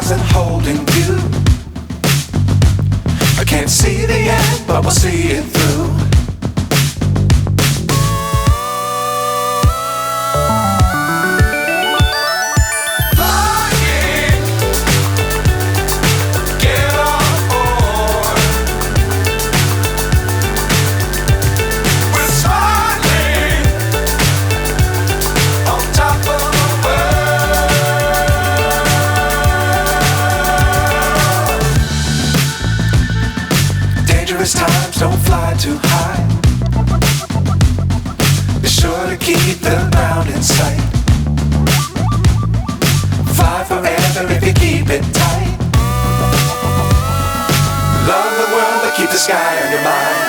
stars and holding you. I can't see the end, but we'll see it through. Times don't fly too high. Be sure to keep the ground in sight. Fly forever if you keep it tight. Love the world but keep the sky on your mind.